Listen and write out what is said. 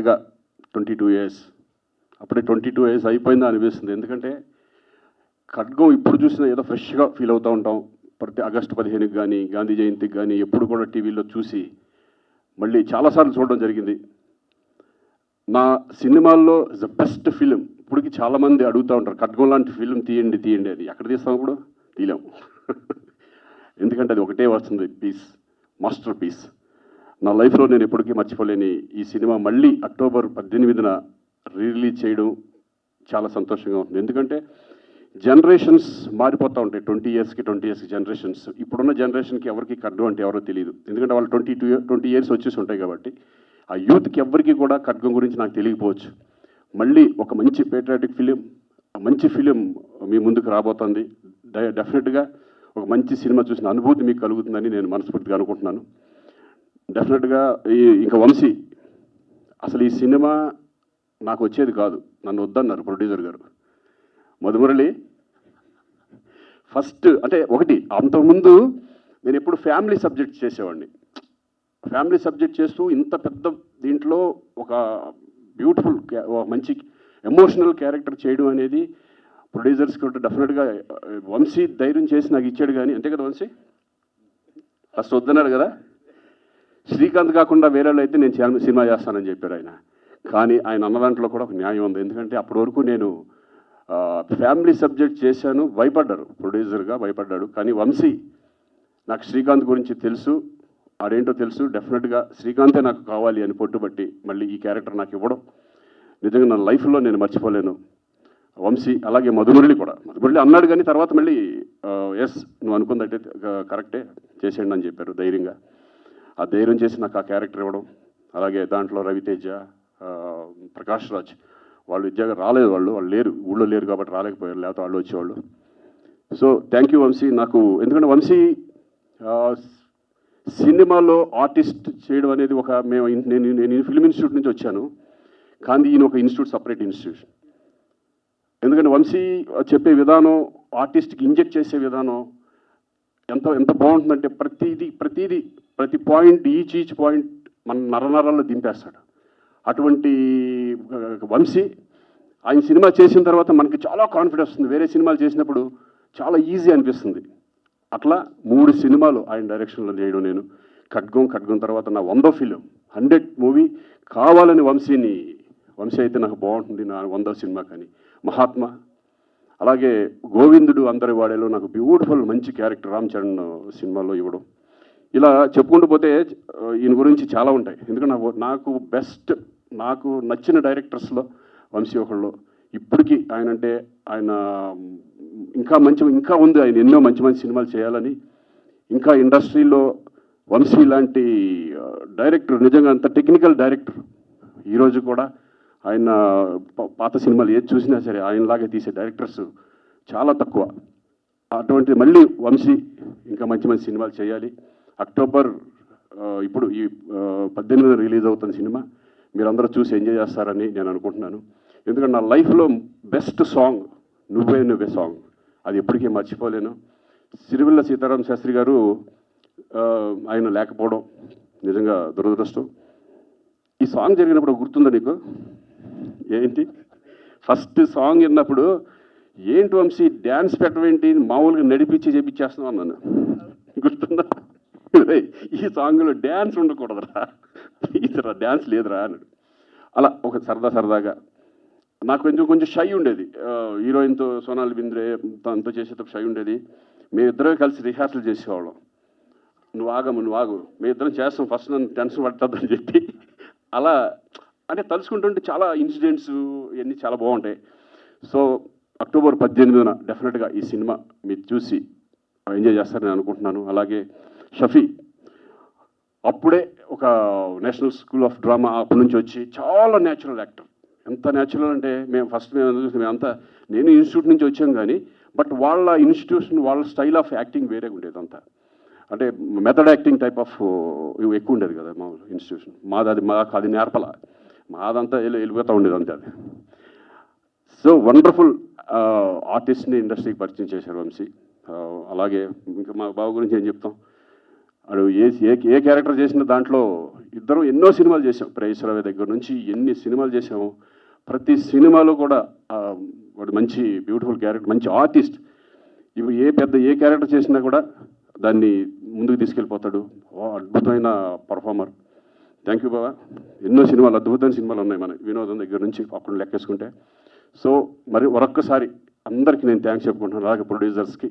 కరెక్ట్గా 22 years. అప్పుడే 22 years అయిపోయిందా అనిపిస్తుంది. ఎందుకంటే ఖడ్గం ఇప్పుడు చూసినా ఏదో ఫ్రెష్గా ఫీల్ అవుతూ ఉంటాం. ప్రతి ఆగస్టు 15కి కానీ గాంధీ జయంతికి కానీ ఎప్పుడు కూడా టీవీలో చూసి మళ్ళీ చాలాసార్లు చూడడం జరిగింది. నా సినిమాల్లో ద బెస్ట్ ఫిలిం ఇప్పటికి చాలామంది అడుగుతూ ఉంటారు, ఖడ్గం లాంటి ఫిలిం తీయండి తీయండి అని. ఎక్కడ తీస్తాం ఇప్పుడు? తీయలేం. ఎందుకంటే అది ఒకటే వస్తుంది, పీస్, మాస్టర్ పీస్. నా లైఫ్లో నేను ఎప్పటికీ మర్చిపోలేని ఈ సినిమా మళ్ళీ అక్టోబర్ 18న రిలీజ్ చేయడం చాలా సంతోషంగా ఉంటుంది. ఎందుకంటే జనరేషన్స్ మారిపోతూ ఉంటాయి. 20 years జనరేషన్స్. ఇప్పుడున్న జనరేషన్కి ఎవరికి ఖడ్గం అంటే ఎవరో తెలియదు. ఎందుకంటే వాళ్ళు 20 years వచ్చేసి ఉంటాయి కాబట్టి ఆ యూత్కి ఎవరికి కూడా ఖడ్గం గురించి నాకు తెలియకపోవచ్చు. మళ్ళీ ఒక మంచి పేట్రియాటిక్ ఫిలిం, మంచి ఫిలిం మీ ముందుకు రాబోతుంది. డెఫినెట్గా ఒక మంచి సినిమా చూసిన అనుభూతి మీకు కలుగుతుందని నేను మనస్ఫూర్తిగా అనుకుంటున్నాను. డెఫినెట్గా ఇంకా వంశీ, అసలు ఈ సినిమా నాకు వచ్చేది కాదు, నన్ను వద్దన్నారు ప్రొడ్యూసర్ గారు. మధుమురళి ఫస్ట్ అంటే ఒకటి, అంతకుముందు నేను ఎప్పుడు ఫ్యామిలీ సబ్జెక్ట్ చేసేవాడిని. ఫ్యామిలీ సబ్జెక్ట్ చేస్తూ ఇంత పెద్ద దీంట్లో ఒక బ్యూటిఫుల్ మంచి ఎమోషనల్ క్యారెక్టర్ చేయడం అనేది ప్రొడ్యూసర్స్ కూడా డెఫినెట్గా వంశీ ధైర్యం చేసి నాకు ఇచ్చాడు. కానీ అంతే కదా వంశీ, ఫస్ట్ వద్దన్నాడు కదా. శ్రీకాంత్ కాకుండా వేరే వాళ్ళు అయితే నేను సినిమా చేస్తానని చెప్పారు ఆయన. కానీ ఆయన అన్న దాంట్లో కూడా ఒక న్యాయం ఉంది. ఎందుకంటే అప్పటి వరకు నేను ఫ్యామిలీ సబ్జెక్ట్ చేశాను, భయపడ్డారు, ప్రొడ్యూసర్గా భయపడ్డాడు. కానీ వంశీ, నాకు శ్రీకాంత్ గురించి తెలుసు, అదేంటో తెలుసు, డెఫినెట్గా శ్రీకాంతే నాకు కావాలి అని పట్టుబట్టి మళ్ళీ ఈ క్యారెక్టర్ నాకు ఇవ్వడం నిజంగా నా లైఫ్లో నేను మర్చిపోలేను. వంశీ అలాగే మధుమురళి కూడా. మధుమురళి అన్నాడు కానీ తర్వాత మళ్ళీ ఎస్ నువ్వు అనుకున్నట్టే కరెక్టే చేసేయండి అని చెప్పారు ధైర్యంగా. ఆ ధైర్యం చేసి నాకు ఆ క్యారెక్టర్ ఇవ్వడం. అలాగే దాంట్లో రవితేజ, ప్రకాష్ రాజ్ వాళ్ళు విద్యగా రాలేదు, వాళ్ళు లేరు, ఊళ్ళో లేరు కాబట్టి రాలేకపోయారు, లేకపోతే వాళ్ళు వచ్చేవాళ్ళు. So thank you Vamshi. నాకు ఎందుకంటే వంశీ సినిమాలో ఆర్టిస్ట్ చేయడం అనేది ఒక నేను ఫిల్మ్ ఇన్స్టిట్యూట్ నుంచి వచ్చాను, కానీ ఈయన ఒక ఇన్స్టిట్యూట్, సపరేట్ ఇన్స్టిట్యూషన్. ఎందుకంటే వంశీ చెప్పే విధానం, ఆర్టిస్ట్కి ఇంజెక్ట్ చేసే విధానం ఎంత బాగుంటుందంటే ప్రతి పాయింట్, ఈచ్ పాయింట్ మన నరనరాల్లో దింపేస్తాడు. అటువంటి వంశీ ఆయన సినిమా చేసిన తర్వాత మనకి చాలా కాన్ఫిడెన్స్ వస్తుంది. వేరే సినిమాలు చేసినప్పుడు చాలా ఈజీ అనిపిస్తుంది. అట్లా 3 సినిమాలు ఆయన డైరెక్షన్లో చేయడం, నేను ఖడ్గం తర్వాత నా 100వ ఫిలిం, 100 మూవీ కావాలని వంశీ అయితే నాకు బాగుంటుంది నా 100వ సినిమా. కానీ మహాత్మా, అలాగే గోవిందుడు అందరి వాడేలో నాకు బ్యూటిఫుల్ మంచి క్యారెక్టర్ రామ్ చరణ్ సినిమాలో ఇవ్వడం. ఇలా చెప్పుకుంటూ పోతే ఈయన గురించి చాలా ఉంటాయి. ఎందుకంటే నాకు నచ్చిన డైరెక్టర్స్లో వంశీ ఒకళ్ళు. ఇప్పటికీ ఆయన ఇంకా ఉంది, ఆయన ఎన్నో మంచి సినిమాలు చేయాలని. ఇంకా ఇండస్ట్రీలో వంశీ లాంటి డైరెక్టర్, నిజంగా అంత టెక్నికల్ డైరెక్టర్ ఈరోజు కూడా ఆయన పాత సినిమాలు ఏది చూసినా సరే ఆయనలాగే తీసే డైరెక్టర్స్ చాలా తక్కువ. అటువంటి మళ్ళీ వంశీ ఇంకా మంచి సినిమాలు చేయాలి. అక్టోబర్ ఇప్పుడు ఈ 18న రిలీజ్ అవుతున్న సినిమా మీరందరూ చూసి ఎంజాయ్ చేస్తారని నేను అనుకుంటున్నాను. ఎందుకంటే నా లైఫ్లో బెస్ట్ సాంగ్ నువ్వే సాంగ్, అది ఎప్పటికీ మర్చిపోలేను. సిరివెల్ల సీతారామ శాస్త్రి గారు ఆయన లేకపోవడం నిజంగా దురదృష్టం. ఈ సాంగ్ జరిగినప్పుడు గుర్తుందా నీకు? ఏంటి ఫస్ట్ సాంగ్ విన్నప్పుడు, ఏంటి వంశీ డ్యాన్స్ పెట్టవేంటి, మామూలుగా నడిపించి చేపించేస్తున్నావు అన్నాను. గుర్తుందా? ఈ సాంగ్లో డ్యాన్స్ ఉండకూడదురా, ప్లీజ్ రా, డ్యాన్స్ లేదురా అన్నాడు. అలా ఒక సరదాగా నాకు కొంచెం షై ఉండేది. హీరోయిన్తో, సోనాలి బింద్రే తనతో చేసేటప్పుడు షై ఉండేది. మేమిద్దరమే కలిసి రిహార్సల్ చేసేవాళ్ళం. నువ్వు ఆగు, మేమిద్దరం చేస్తాం, ఫస్ట్ నన్ను టెన్షన్ పట్టద్దని చెప్పి. అలా అంటే తలుచుకుంటుంటే చాలా ఇన్సిడెంట్స్ ఇవన్నీ చాలా బాగుంటాయి. సో అక్టోబర్ 18న డెఫినెట్గా ఈ సినిమా మీరు చూసి ఎంజాయ్ చేస్తారని అనుకుంటున్నాను. అలాగే షఫీ అప్పుడే ఒక నేషనల్ స్కూల్ ఆఫ్ డ్రామా అప్పటి నుంచి వచ్చి చాలా న్యాచురల్ యాక్టర్. ఎంత న్యాచురల్ అంటే నేను ఇన్స్టిట్యూట్ నుంచి వచ్చాం కానీ బట్ వాళ్ళ ఇన్స్టిట్యూషన్, వాళ్ళ స్టైల్ ఆఫ్ యాక్టింగ్ వేరే ఉండేది. అంతా అంటే మెథడ్ యాక్టింగ్ టైప్ ఆఫ్ ఎక్కువ ఉండేది కదా మా ఇన్స్టిట్యూషన్. మాకు అది నేర్పల, మాదంతా వెళ్ళిపోతూ ఉండేది అంతే అది. సో వండర్ఫుల్ ఆర్టిస్ట్ని ఇండస్ట్రీకి పరిచయం చేశారు వంశీ. అలాగే ఇంకా మా బాబు గురించి ఏం చెప్తాం, వాడు ఏ క్యారెక్టర్ చేసిన దాంట్లో ఇద్దరం ఎన్నో సినిమాలు చేసాం. ప్రేయసరావు దగ్గర నుంచి ఎన్ని సినిమాలు చేసాము. ప్రతి సినిమాలో కూడా వాడు మంచి బ్యూటిఫుల్ క్యారెక్టర్, మంచి ఆర్టిస్ట్. ఇప్పుడు ఏ క్యారెక్టర్ చేసినా కూడా దాన్ని ముందుకు తీసుకెళ్ళిపోతాడు. అద్భుతమైన పర్ఫార్మర్. థ్యాంక్ యూ బాబా. ఎన్నో సినిమాలు, అద్భుతమైన సినిమాలు ఉన్నాయి మన వినోదం దగ్గర నుంచి అప్పుడు లెక్కేసుకుంటే. సో మరి మరొక్కసారి అందరికీ నేను థ్యాంక్స్ చెప్పుకుంటున్నాను, అలాగే ప్రొడ్యూసర్స్కి.